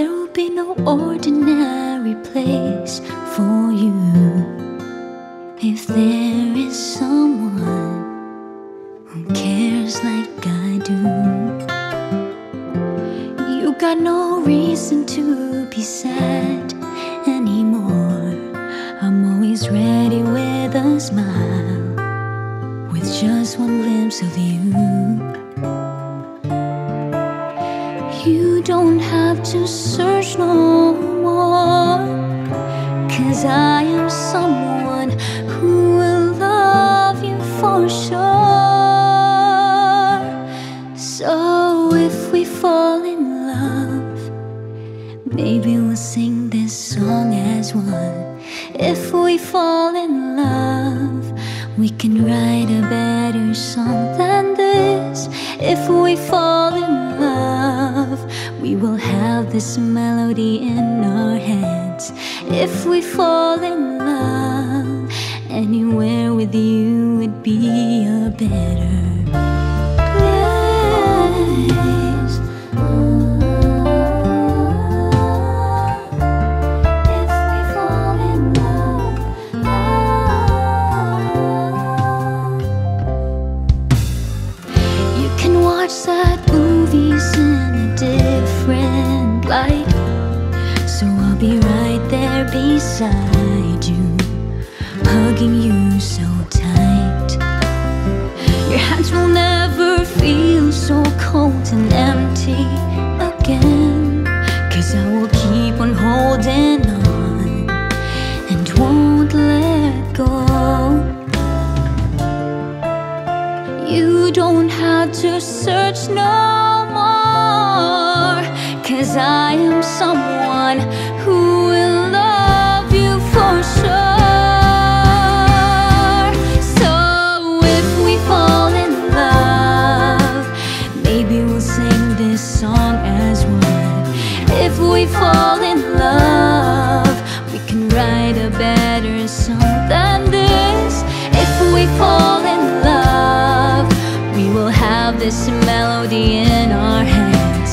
there'll be no ordinary place for you. If there is someone who cares like I do, you got no reason to be sad anymore. I'm always ready with a smile, with just one glimpse of you. You don't have to search no more, 'cause I am someone who will love you for sure. So if we fall in love, maybe we'll sing this song as one. If we fall in love, we can write a better song than this. If we fall in love, we will have this melody in our heads. If we fall in love, anywhere with you would be a better place. If we fall in love, you can watch sad movies in a different light, so I'll be right there beside you, hugging you so tight. Your hands will never feel so cold and empty again, 'cause I will keep on holding on and won't let go. You don't have to search no more, 'cause I am someone who will love you for sure. So if we fall in love, maybe we'll sing this song as one. If we fall in love, we can write a better song than this. If we fall in love, we will have this melody in our heads.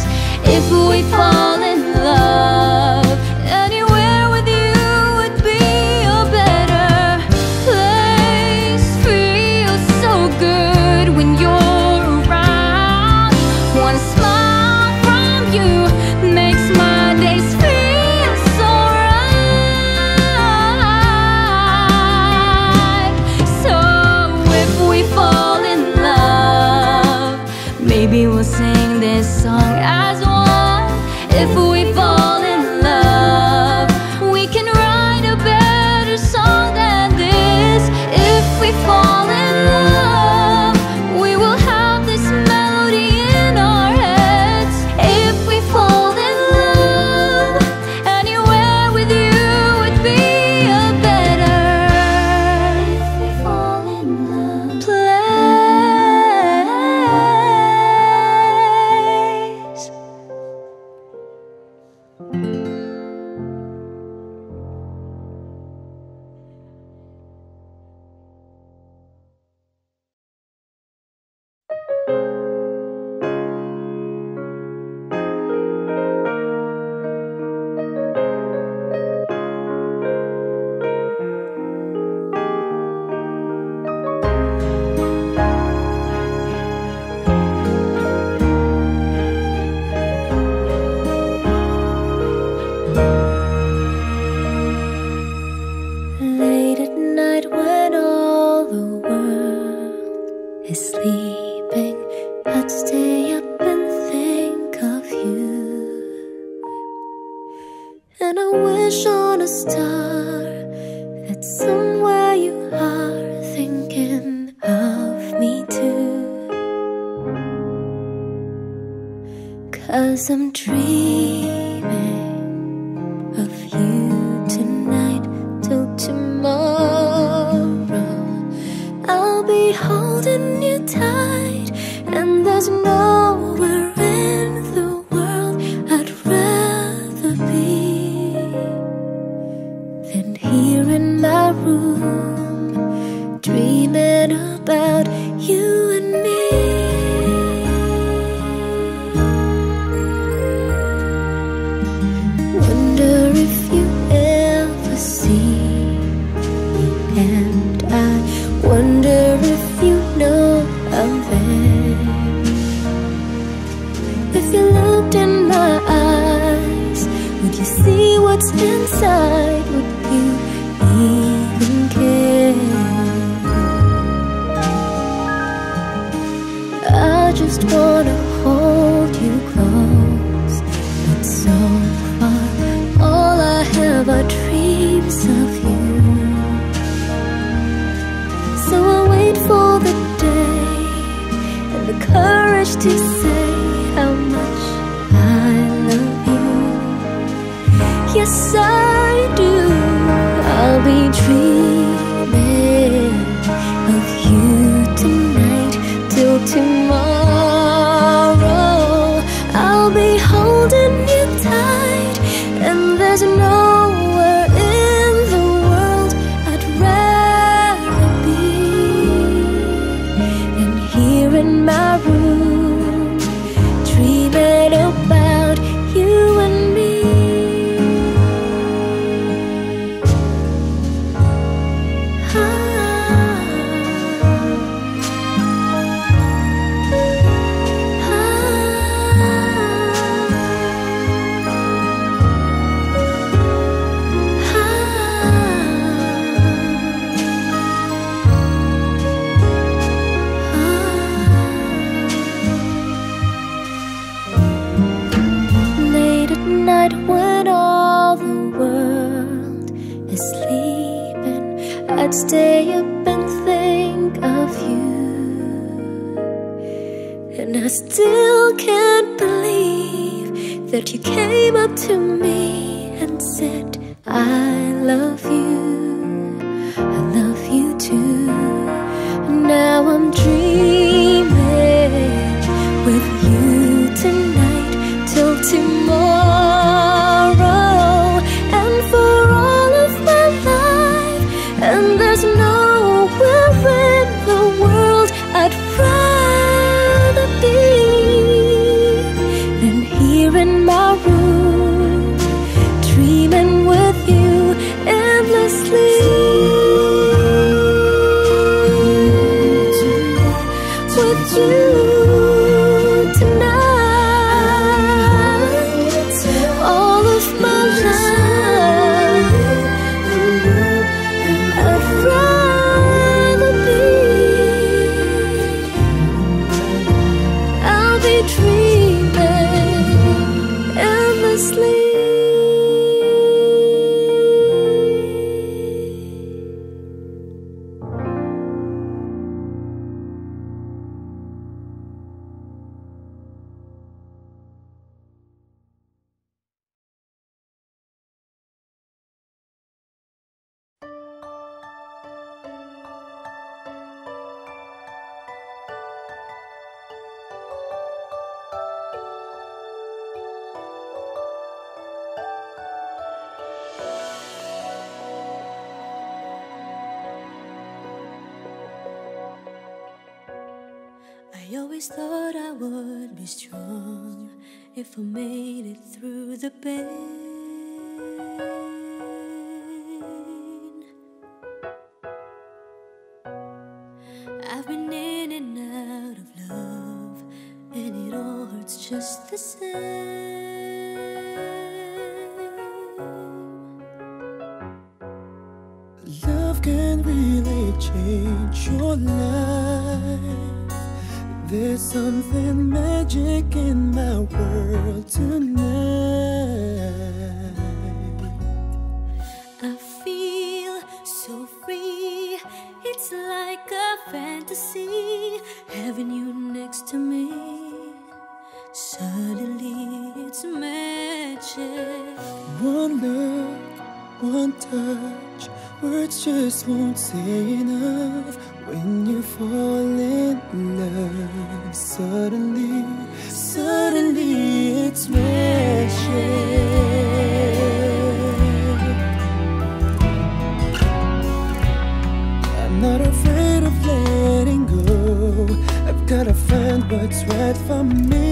If we fall in love, anywhere with you would be a better place. Feels so good when you're around. One smile from you makes my days feel so right. So if we fall in love, maybe we'll sing this song as one. If we fall in love, we can write a better song than this. If we fall in love, we will have this melody in our heads. If we fall in love, anywhere with you would be a better, if we fall in love, place. Late at night when all the world is sleeping, I'd stay up and think of you. And I wish on a star that somewhere you are thinking of me too. 'Cause I'm dreaming of you tonight till tomorrow. I'll be holding you tight, and there's nowhere in the world I'd rather be than here in my room, dreaming about you and me. you ever see me, and I wonder if you know I'm there. If you looked in my eyes, would you see what's inside? Would you even care? I just wanna hold you close, but so far all I have are dreams of you. So I wait for the day and the courage to say how much I love you. Yes, I do. I'll be dreaming of you tonight till tomorrow. I'll be holding you tight, and there's nowhere in the world I'd rather be than here in my room, dreaming about you and me. Late at night when all the world is sleeping, I'd stay up and think of you. And I still can't believe that you came up to me and said, I love you, I love you too. Now I'm dreaming with you tonight till tomorrow, and for all of my life. And there's nowhere in the world I'd rather be than here in my room, dreaming with you endlessly. With you tonight, all of my life, I'd rather be. I'll be dreaming endlessly. I always thought I would be strong if I made it through the pain. I've been in and out of love, and it all hurts just the same. Love can really change your life. There's something magic in my world tonight. I feel so free, it's like a fantasy, having you next to me. Suddenly it's magic. One look, one touch, words just won't say enough. When you fall in love, suddenly it's magic. I'm not afraid of letting go. I've gotta find what's right for me.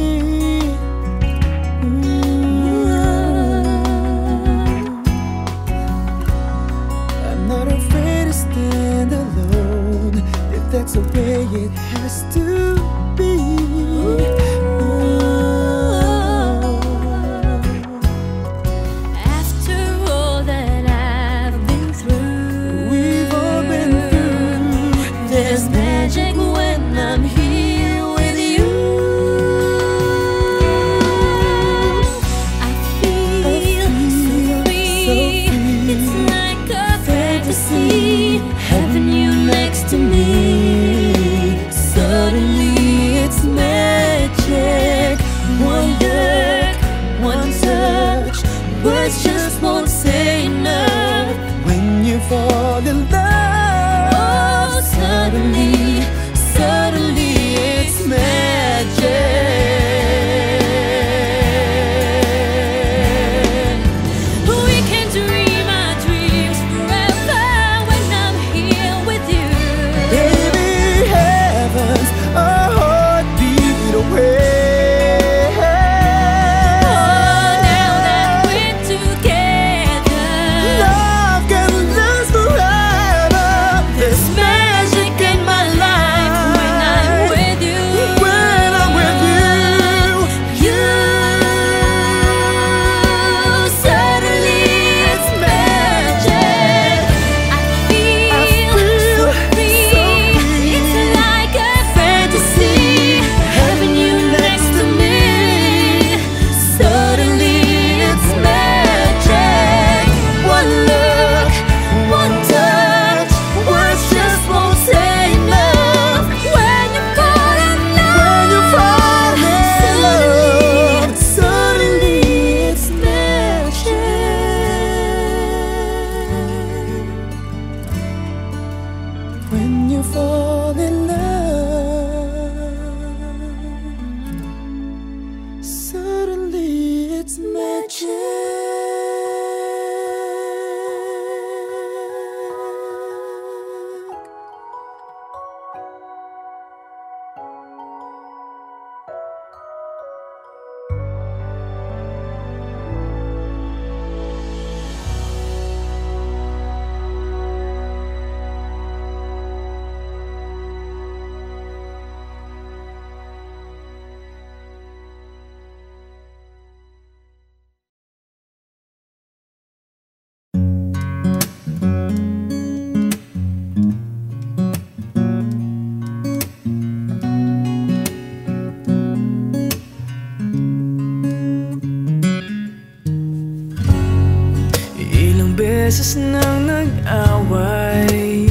beses nang nag-away,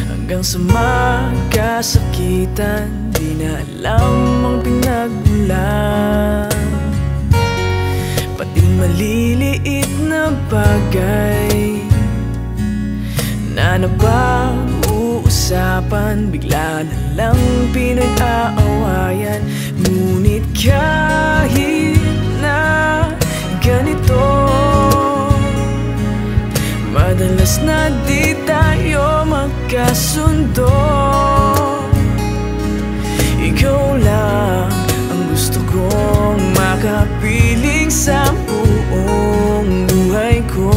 hanggang sa magkasakitan. Di na alam ang pinagmulan, pati maliliit na bagay na napag-uusapan, bigla na lang pinag-aawayan. Ngunit kahit na ganito, madalas na di tayo magkasundo. Ikaw lang ang gusto kong makapiling sa buong buhay ko.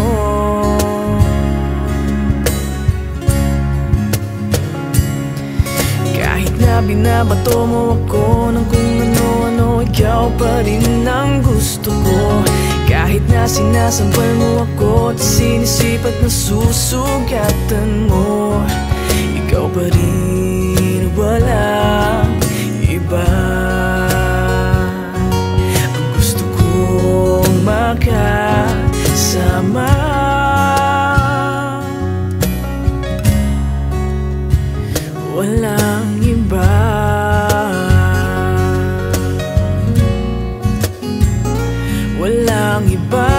Kahit na binabato mo ako ng kung ano-ano, ikaw pa rin ang gusto ko. Kahit na sinasampal mo ako at sinisipat na susugatan mo, ikaw pa rin, walang iba. Ang gusto kong makasama, walang iba. Walang iba.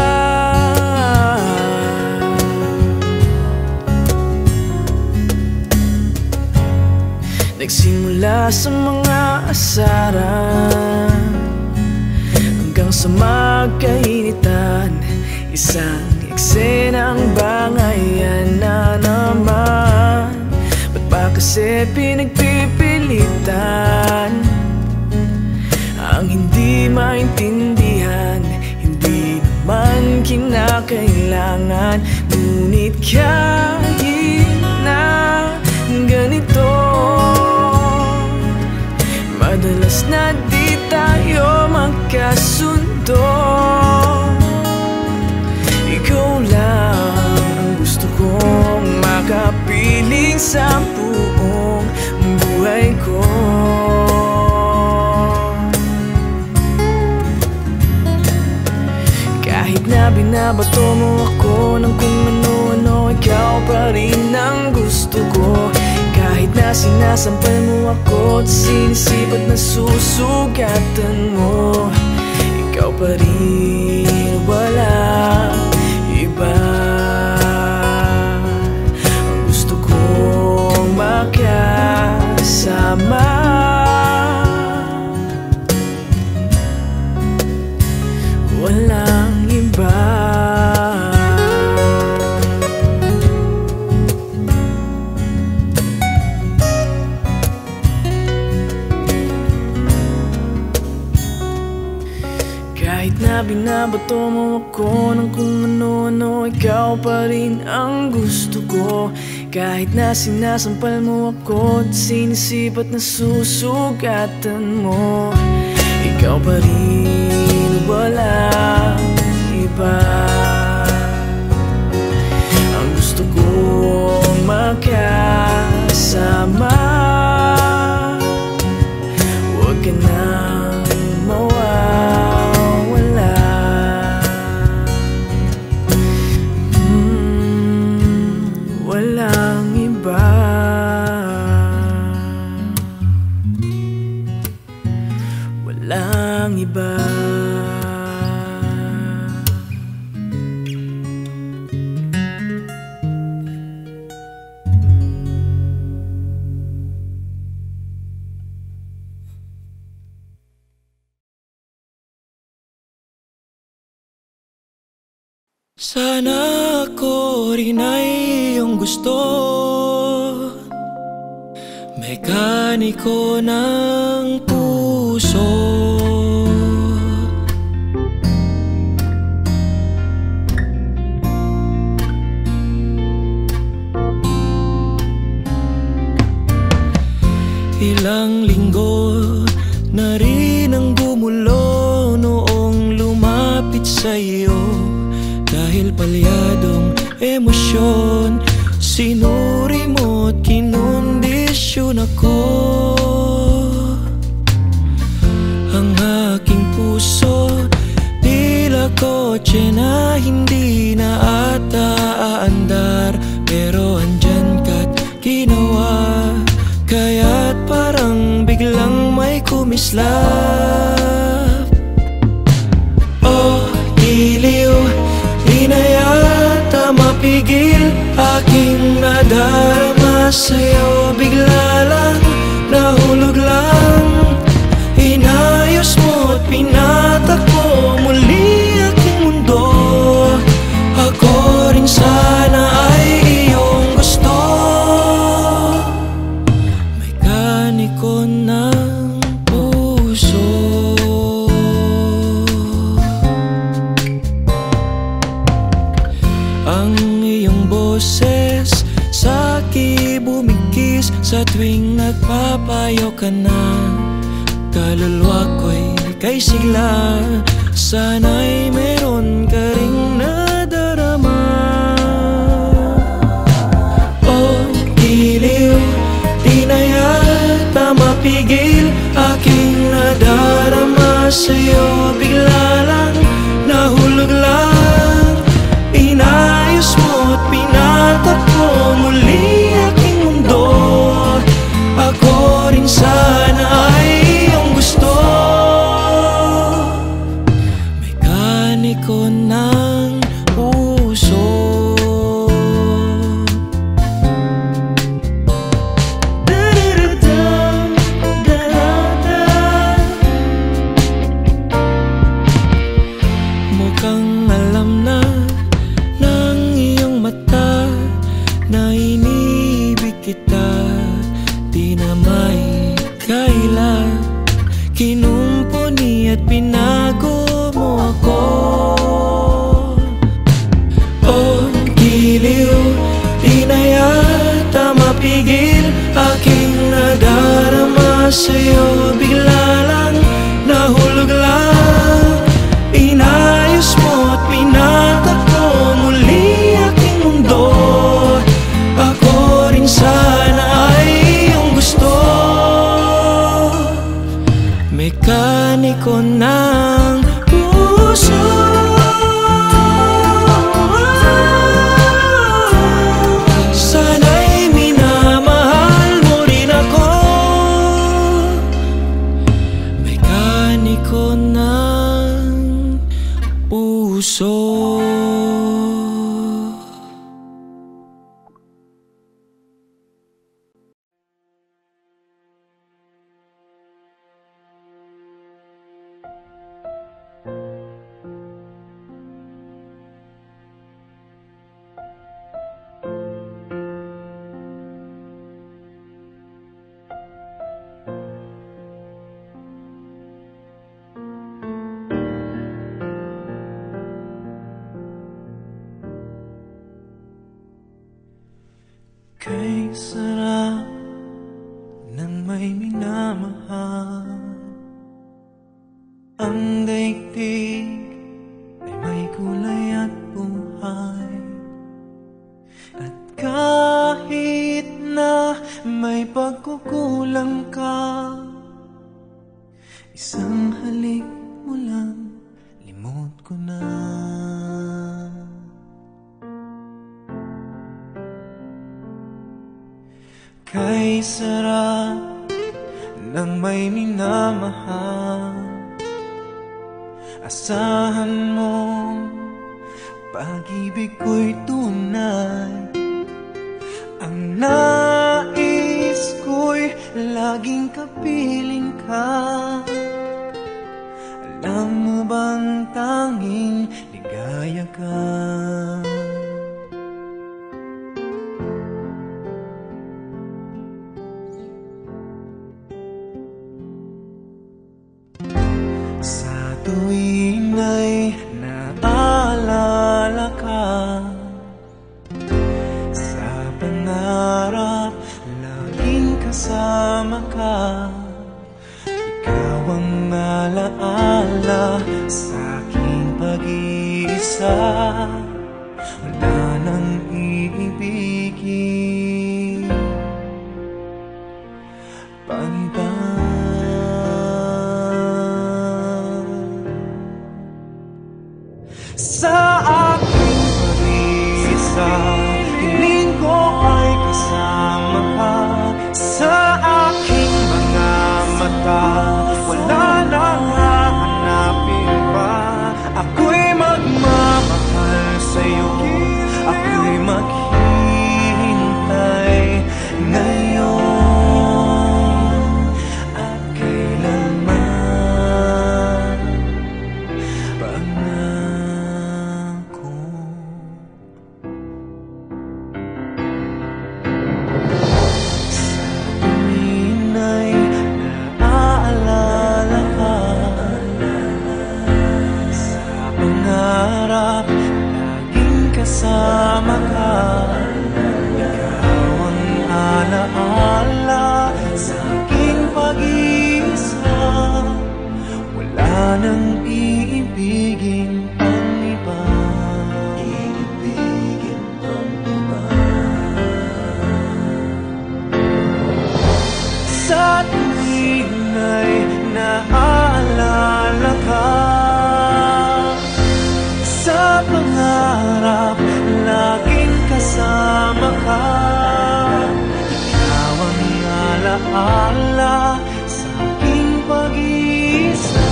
Nagsimula sa mga asaran hanggang sa magkainitan, isang eksenang bangayan na naman. Ba't ba kasi pinagpipilitan ang hindi maintindihan? Hindi naman kinakailangan. Ngunit kahit na ganito, madalas na di tayo magkasundo. Ikaw lang ang gusto kong makapiling sa buong buhay ko. Kahit na binabato mo ako ng kung ano-ano, ikaw pa rin ang gusto ko. Kahit na sinasampal mo ako at sinisipat na susugatan mo, ikaw pa rin, walang iba. Ang gusto kong makasama, walang iba. Kahit na binabato mo ako ng kung ano-ano, ikaw pa rin ang gusto ko. Kahit na sinasampal mo ako at sinisipat na susugatan mo, ikaw pa rin, walang iba. Ang gusto kong makasama, huwag ka nang mawawala. Walang iba. Walang iba. Sana ako rin ay iyong gusto, mekaniko ng puso. Ilang linggo na rin ang gumulo noong lumapit sa'yo. Dahil palyadong emosyon, sinuri mo't kinondisyon ako. Ang aking puso, tila kotse na hindi na is love. Oh, iliw, di na yata mapigil aking nadarama sa'yo. Bigla lang, nahulog lang, inayos mo at pinatakbo muli aking mundo. Ako rin sana ay iyong gusto. May kaniko ng puso. Ang iyong boses sa'ki bumigkis sa tuwing nagpapayo ka na. Kaluluwa ko'y kay sigla, sana'y meron ka ring nadarama. Oh, iliw, di na yata mapigil aking nadarama sa'yo. Bigla lang, nahulog lang, inayos mo at pinatakbo muli aking mundo. Ako rin sana ay iyong gusto. May kaniko ng puso. Mukhang alam na ng iyong mata na inibig kita. Di na may kaila, kinumpuni at pinago mo ako. Oh, giliw, di na yata mapigil aking nadarama sa'yo. Bigla lang, nahulog lang, inayos mo at pinatakbo muli aking mundo. Ako rin sana ay iyong gusto. Mekaniko ng puso. Sana'y minamahal mo rin ako. Mekaniko ng puso. Kay sarap ng may minamahal, ang daigdig ay may kulay at buhay. At kahit na may pagkukulang ka, isang halik mo lang, limot ko na. Kay sarap ng may minamahal, asahan mo pag-ibig ko'y tunay. Ang nais ko'y laging kapiling ka. Alam mo bang tanging ligaya ka? Tuwing ay naalala ka, sa pangarap laging kasama ka. Ikaw ang alaala sa aking pag-iisa, wala nang iibigin pang-iba. Sa aking pag-iisa, hiling ko ay kasama ka. Sa aking mga mata, kasama ka. Ikaw ang alaala sa aking pag-iisa. Wala nang iibigin pang iba. Iibigin pang iba. Sa tuwing ay naaalala ka, sa pangarap laging kasama ka. Ikaw ang alaala sa aking pag-iisa.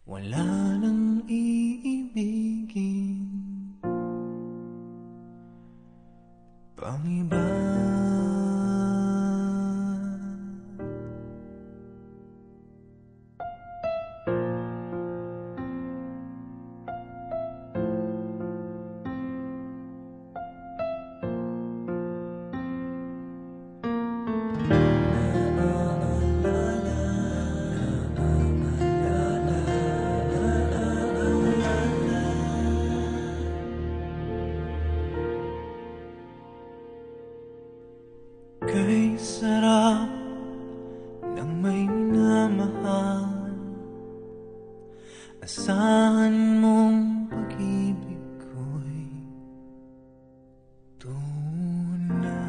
Wala nang iibigin pang iba. Kay sarap ng may minamahal, asahan mong pag-ibig ko'y tunay.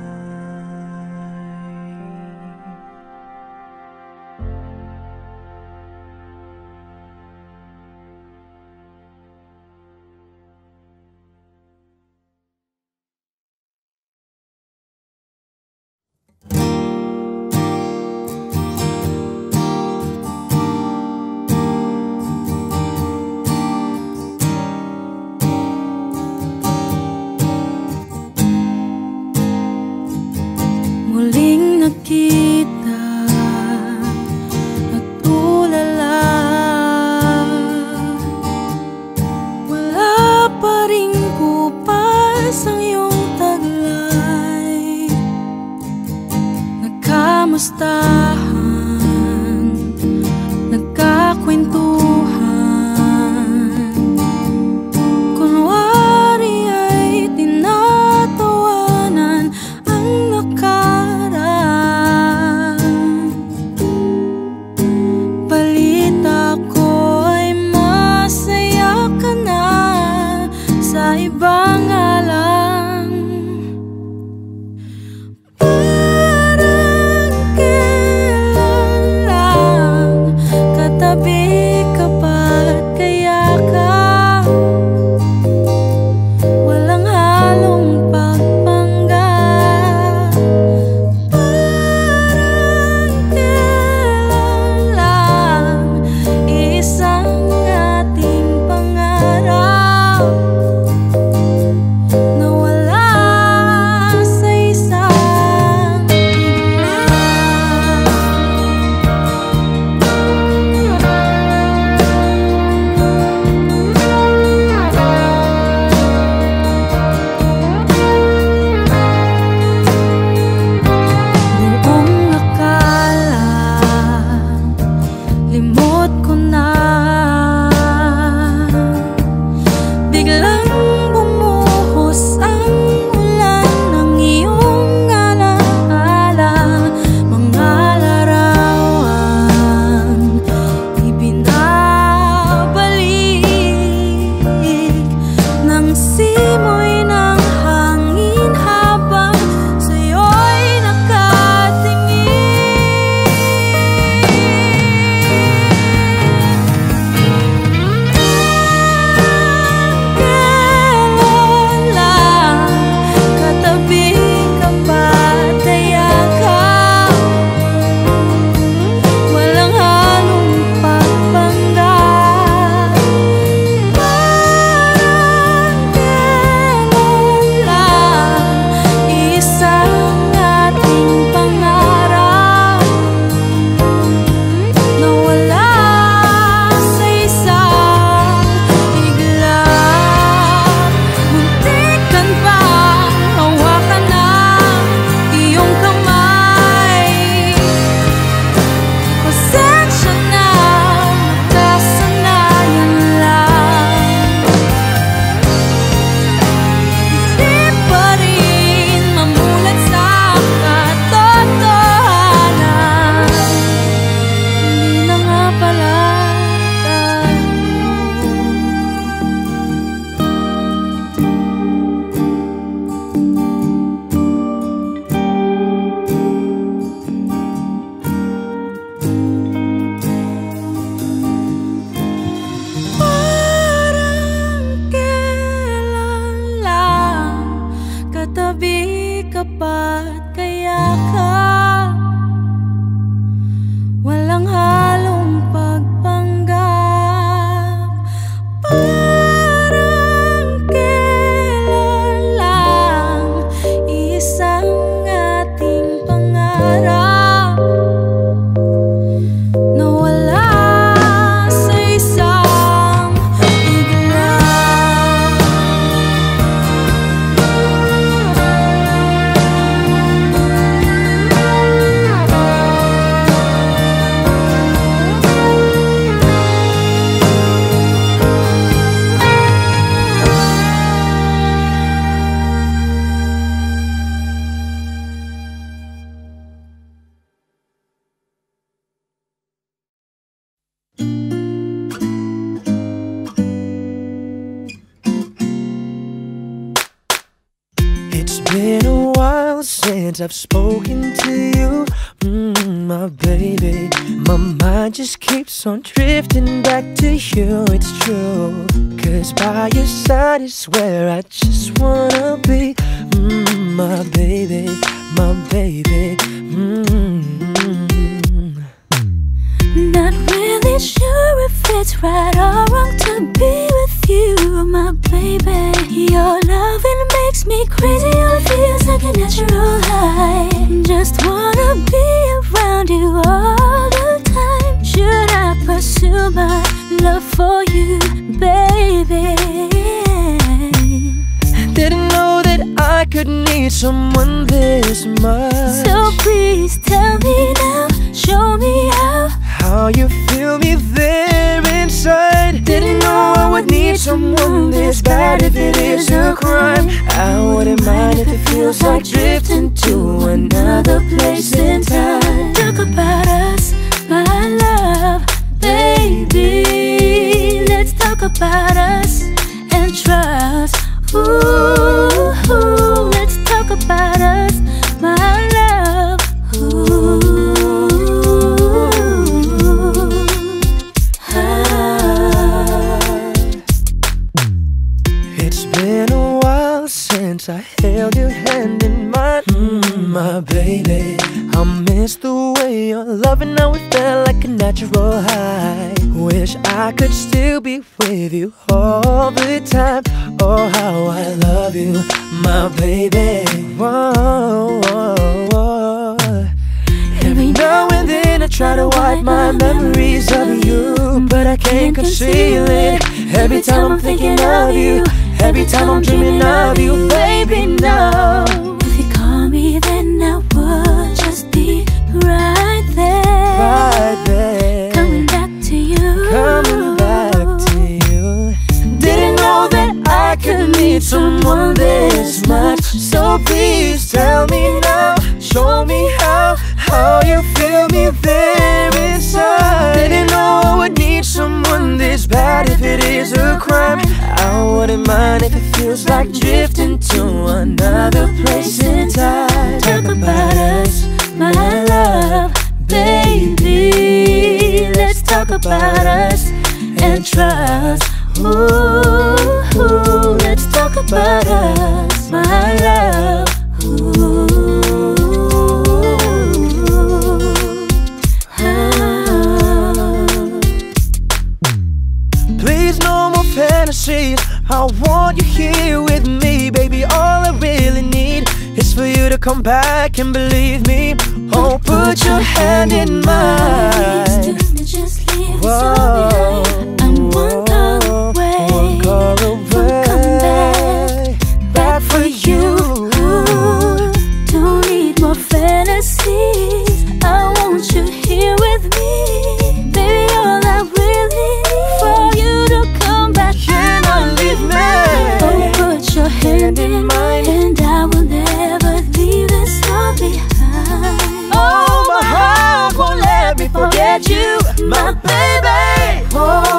since I've spoken to you, my baby. My mind just keeps on drifting back to you, it's true. Cause by your side is where I just wanna be, my baby, my baby. Not really sure if it's right or wrong to be with you, my baby. Your loving makes me crazy, it feels like a natural high. Just wanna be around you all the time. Should I pursue my love for you, baby? Didn't know that I could need someone this much. So please tell me now, show me how you feel me there inside. Didn't know I would need someone this bad. If it is a crime, I wouldn't mind if it feels like drifting to another place in time. Talk about us, my love, baby. Let's talk about us and trust. Ooh, let's talk about us, my love. It's been a while since I held your hand in mine, my baby. I miss the way you're loving, now it felt like a natural high. Wish I could still be with you all the time. Oh, how I love you, my baby. Whoa, whoa, whoa. Every now and then I try to wipe my memories of you, but I can't conceal it. Every time I'm thinking of you, every time I'm dreaming of you, baby, no. If you call me, then I would just be right there, right there, coming back to you, coming back to you. Didn't know that I could need someone this much. So please tell me now, show me how you feel me there inside. Didn't know I would need someone this bad. If it is a crime, I wouldn't mind if it feels like drifting to another place in time. talk about us, my love, baby. Let's talk about us and trust. Ooh, let's talk about us, my love. Please, no more fantasies. I want you here with me, baby. All I really need is for you to come back and believe me. Oh, put your hand in mine. Just leave us all behind. I'm one call away, one call away. Come back for you. Don't need more fantasies. I want you here with me, baby. All I really need for you to come back. Cannot leave me. Oh, put your hand in mine, and I will never leave this all behind. Oh, my heart won't let me forget you, my baby. Oh.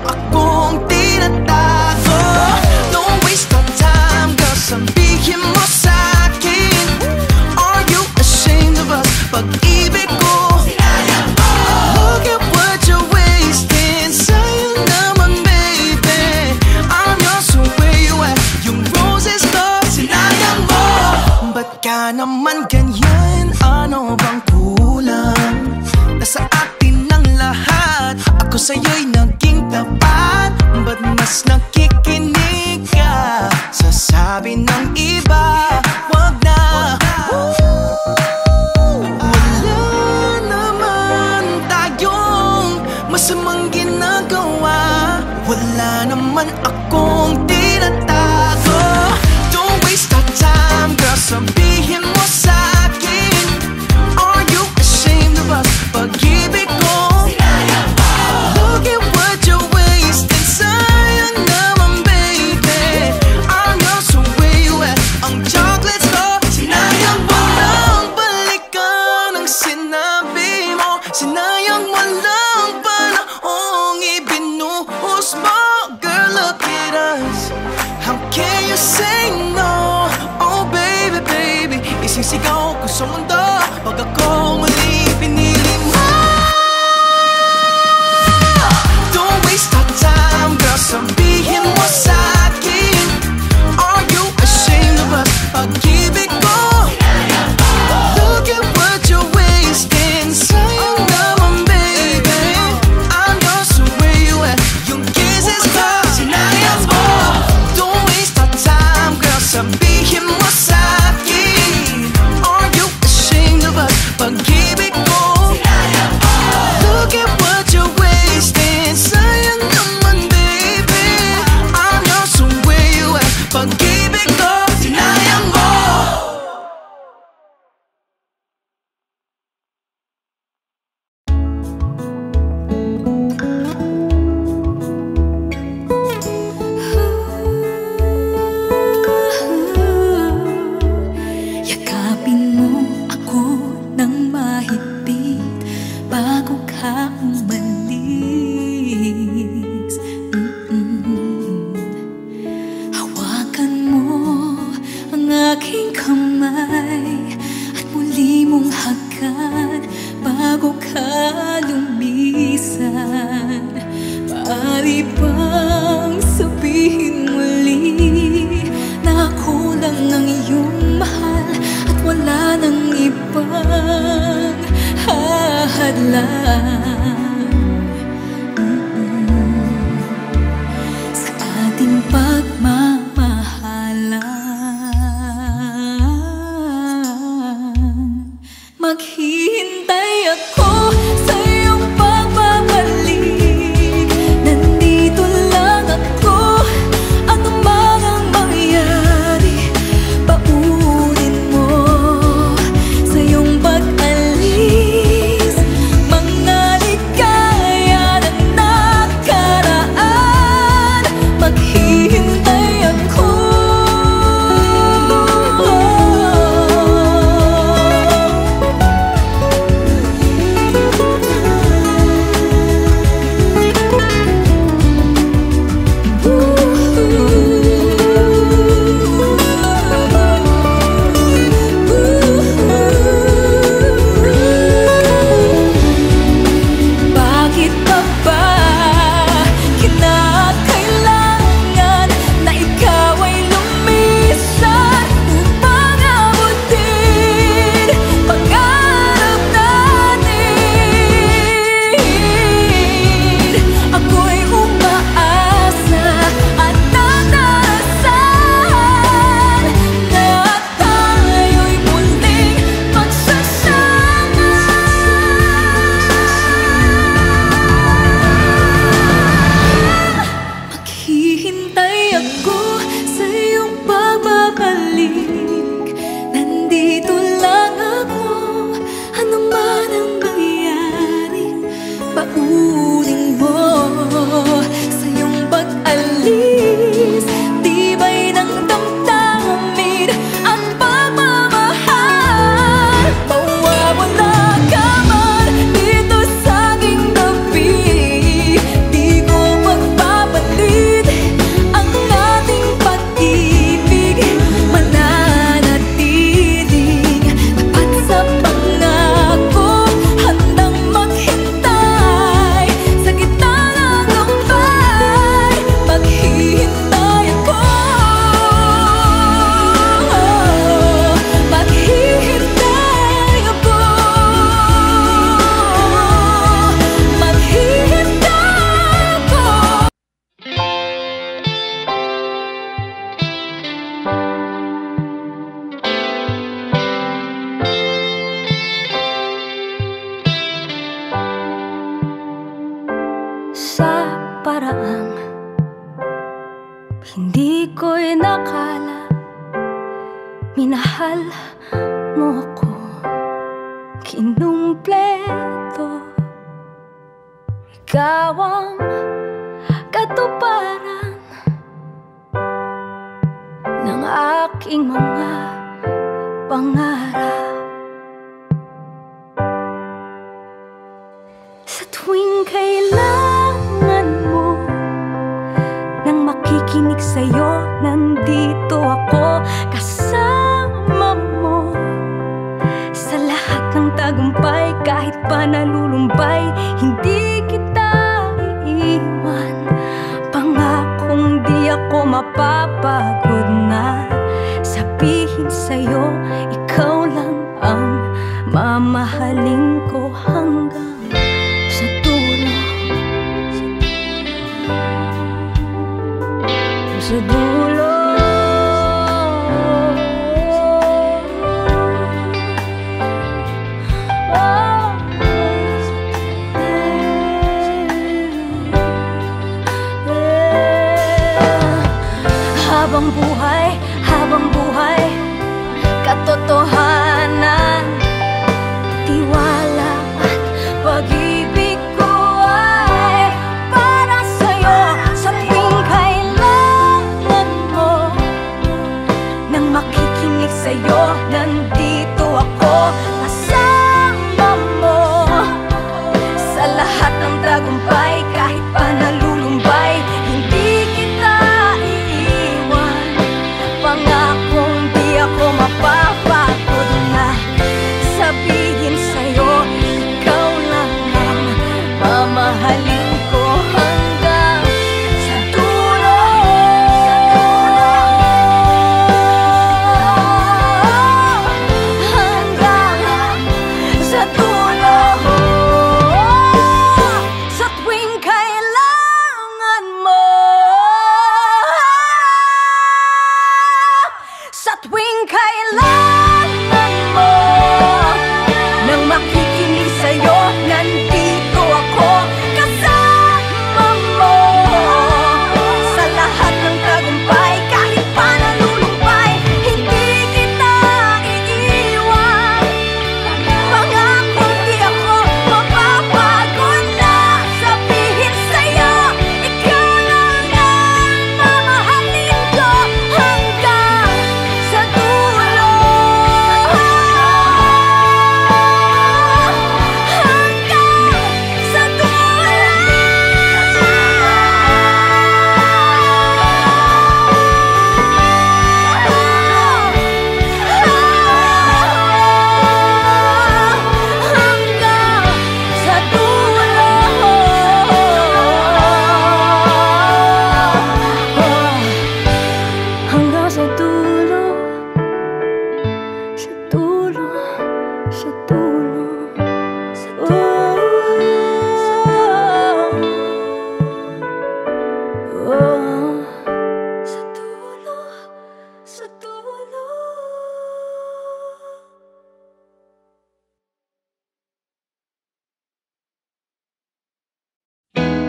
akong tinatago. Don't waste our time, girl, sabihin mo sa'kin, are you ashamed of us? Pag-ibig ko sinayang mo. Look at what you're wasting, sayang naman baby, I'm yours, so where you at? Yung roses ko sinayang mo. Ba't ka naman ganyan? Ano bang kulang? Nasa atin ng lahat, ako sa'yo'y naging tapat. Ba't mas nakikinig ka sa sabi ng iba? Wag na. Wala naman tayong masamang ginagawa, wala naman akong tinatago. Don't waste our time, girl, sabihin mo sa'kin, are you ashamed of us? Pag-ibig ko sinayang mo. Look at what you're wasting, sayang naman baby, I'm yours, so where you at? Ang chocolates ko sinayang mo lang. Balikan ang sinabi mo, sinayang mo lang panahong ibinuhos mo. Girl, look at us, how can you say no? Oh baby, baby, isisigaw ko sa mundo pag ako muli pinili mo. Don't waste our time, girl, sabihin mo sa'kin, are you ashamed of us? Pag-ibig ko sinayang mo. Look at what you're wasting, sayang naman baby, I'm yours, so where you at? Yung kisses ko sinayang mo. Don't waste our time, girl, sabihin mo sa'kin, are you ashamed of us? Pag-ibig ko sinayang mo. Look at what you're wasting, sayang naman baby, I'm yours, so where you at? Pag-ibig ko sinayang mo. Yakapin mo ako ng mahigpit bago ka umalis. Hawakan mo ang aking kamay at muli mong hagan bago ka lumisan. Maaari bang sabihin muli na ako lang ang iyong mahal at wala nang ibang hahadlang sa ating pagmamahalan? Maghihintay ako sa iyong pagbabalik. Nandito lang ako, ano man ang mangyari. Paunin mo sa iyong pag-alis, mga ang hindi ko'y nakala. Minahal mo ako, kinumpleto. Ikaw ang katuparan ng aking mga pangarap. Sa tuwing kailangan mo nang makikinig sa'yo, nandito ako kasama mo. Sa lahat ng tagumpay, kahit pa nalulumbay, hindi kita iiwan. Pangakong di ako mapapagod na sabihin sa'yo, ikaw lang ang mamahalin ko hanggang sa dulo. Sa dulo. Habang buhay, katotohanan, tiwala at pag-ibig ko ay para sa'yo. Sa tuwing kailangan mo nang makikinig sa'yo, nandito ako kasama mo. Sa lahat ng tagumpay, kahit pa nalulumbay, hindi kita iiwan. Pangakong di ako mapapagod na sabihin sa'yo, ikaw lang ang mamahalin ko hanggang sa dulo. Hanggang sa dulo. Sa tuwing kailangan mo, sa tuwing kailangan mo nang makikinig sa'yo, nandito ako kasama mo. Sa lahat ng tagumpay, kahit pa nalulumbay, hindi kita iiwan. Pangakong di ako mapapagod na sabihin sa'yo, ikaw lang ang mamahalin ko hanggang sa dulo. Hanggang sa dulo. Hanggang sa dulo. Sa dulo. Sa dulo. Sa dulo. Sa dulo. Sa dulo.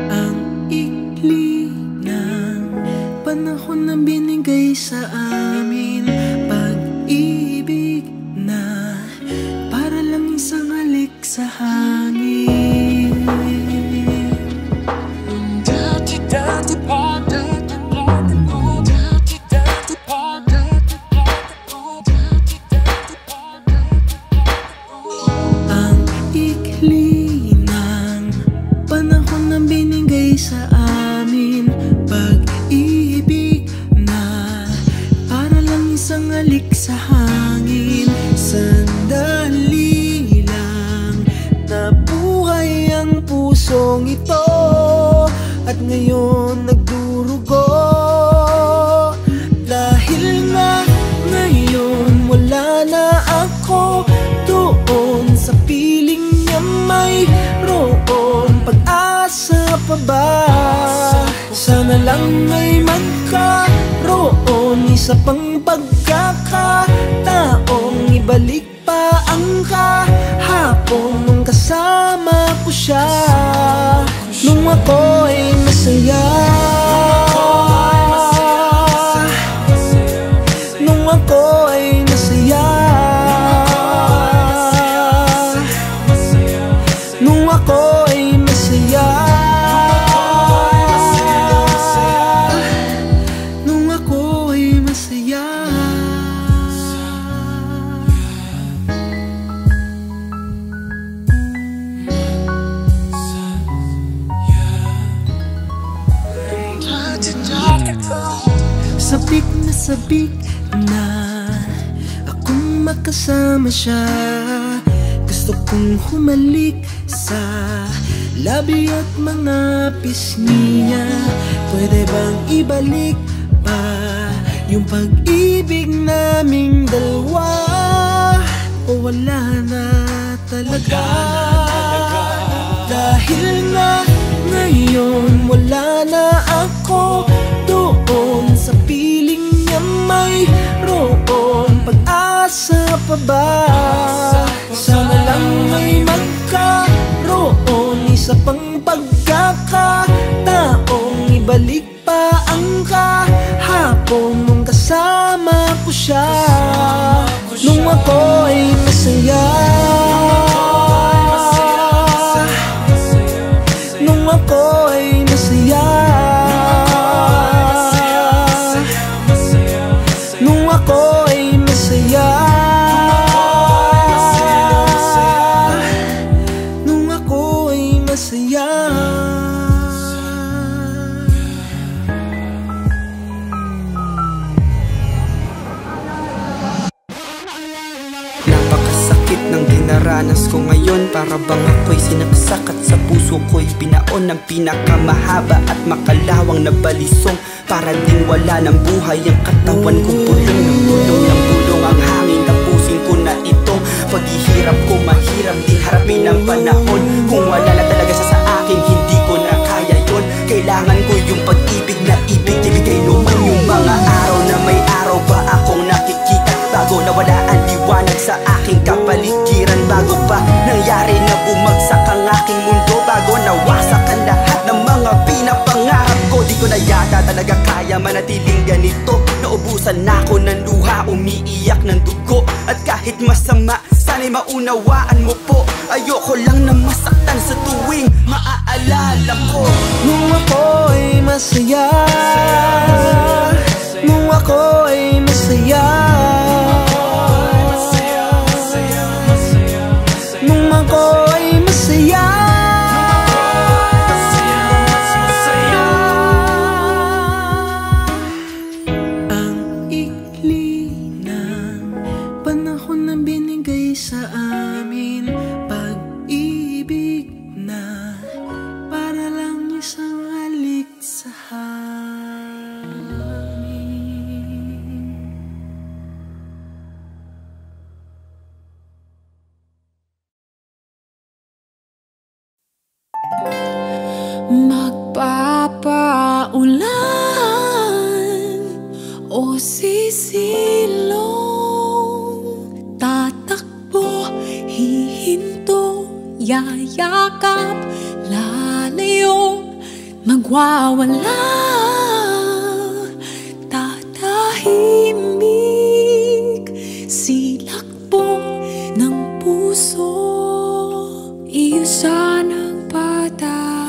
Ang ikli ng panahon na binigay sa amin, pag-ibig na para lang isang halik sa hangin. Dati-dati pa, dati-dati pa, dati-dati pa, dati-dati pa, dati-dati pa, ang ikli ng panahon na binigay sa amin, pag-ibig na para lang isang halik sa hangin. Sandali lang nabuhay ang pusong ito, at ngayon nagdurugo. Dahil nga ngayon wala na ako doon sa piling niya, mayroon pag-asa pa ba? Sana lang ay magkaroon isa pang pagkakataong ibalik pa ang kahapon nung kasama ko siya. Nung ako'y mas masaya. Nung ako ay masaya. Nung ako ay masaya. Nung ako ay masaya. Sabik na akong makasama siya. Gusto kong humalik sa labi at mga pisngi niya. Pwede bang ibalik pa yung pag-ibig naming dalawa? O wala na talaga? Dahil nga ngayon wala na ako doon sa piling niya, mayroon pag-asa pa ba? Sana lang may magkaroon isa pang pagkakataong ibalik pa ang kahapon nung kasama ko siya. Nung ako ay masaya. Nung ako ay masaya. Nung ako ay masaya. Nung ako ay masaya. Napakasakit ng dinaranas ko ngayon. Para bang ako'y sinaksak at sa puso ko'y binaon ng pinakamahaba at makalawang na balisong. Para ding wala ng buhay ang katawan ko. Bulong ng bulong ng bulong ang hangin. Tapusin ko na itong paghihirap ko. Mahirap din harapin ang panahon. Kung wala na talaga siya sa akin, hindi ko na kaya yun. Kailangan ko yung pag-ibig na ibig-ibigay naman. Yung mga araw na may araw ba akong nakikita, bago nawala ang liwanag sa aking kapaligiran. Bago pa nangyari na bumagsak ang aking mundo, bago nawasak ang lahat ng mga pinapangarap ko. Di ko na yata talaga kaya manatiling ganito. Naubusan na ako ng luha, umiiyak ng dugo. At kahit masama, sana'y maunawaan mo po. Ayoko lang na masaktan sa tuwing maaalala ko. Nung ako ay masaya. Nung ako ay masaya. Nung ako ay masaya. Ang ikli ng panahon na binigay sa amin, pag-ibig na para lang isang halik sa hangin. Magpapaulan o sisilong, tatakbo, hihinto, yayakap, lalayo, magwawala, tatahimik, silakbo ng puso, iyo sanang patahani.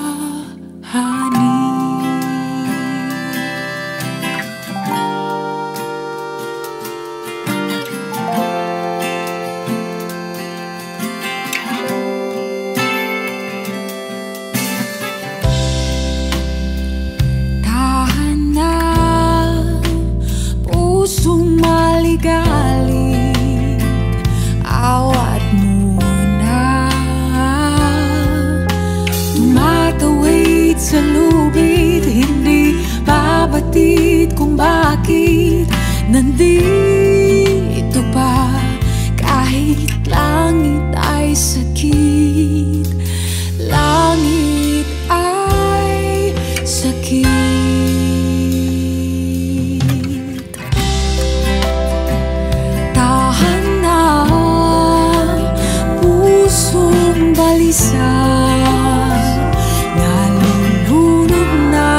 Pusong maligalig, awat muna, tumatawid sa lubid, hindi babatid kung bakit nandito pa. Kahit langit ay sakit, langit ay sakit. Balisa, nalulunod na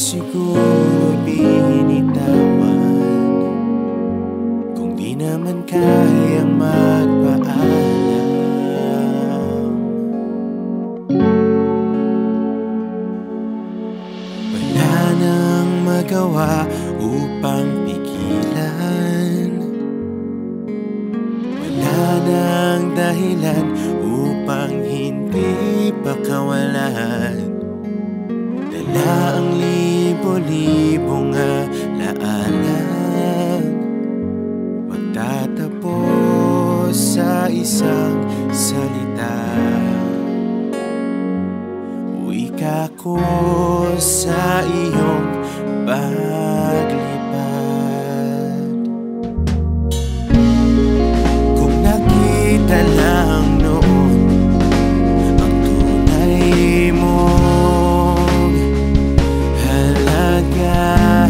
siguro binitawan kung di naman kayang magpaalam. Wala nang magawa upang pigilan, wala nang dahilan upang hindi pakawalan. Dala ang libo-libong alaalang magtatapos sa isang salita. Uwi ka ko sa iyong paglipad. Kung nakita lang noon ang tunay mong halaga,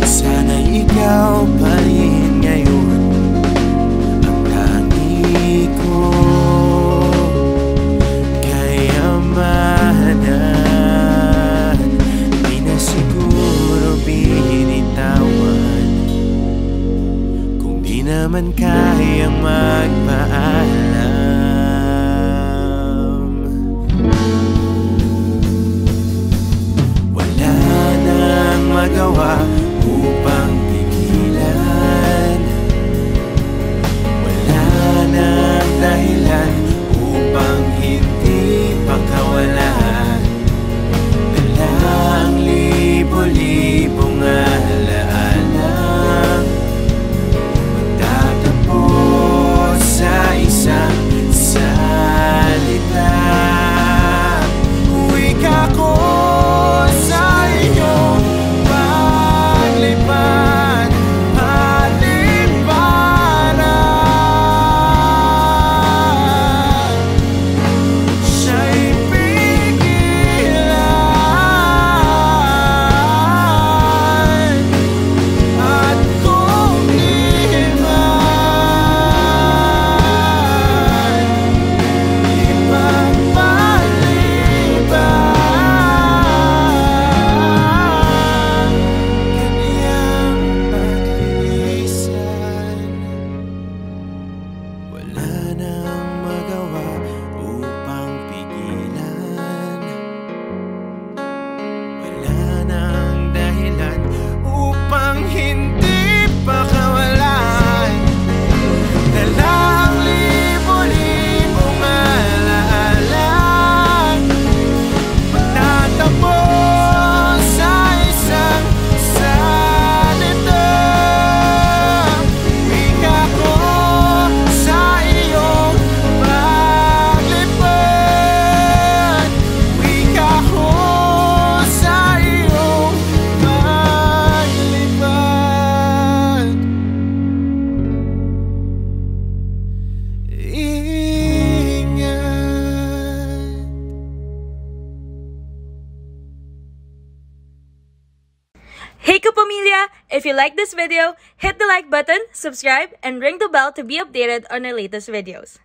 sana'y ikaw pa rin ngayon ang tangi ko. Kayamanan di na siguro binitawan kung di naman kayang magpaalam. Wala nang magawa upang pigilan, wala nang dahilan upang hindi pakawalan. Dala ang libo-libong alaalang magtatapos sa isang salita. Uwi ka ko sa iyong paglipad, paliparan. Siya'y pigilan at kung di man ipagpaliban, kanyang paglilisan. Wala nang magawa upang pigilan, wala nang dahilan upang hindi pakawalan. Dala ang libo-libong alaalang magtatapos sa isang salita. Ika ko sa iyong paglipad, ika ko sa iyong paglipad. Ingat. Hey kapamilya! If you like this video, hit the like button, subscribe, and ring the bell to be updated on our latest videos.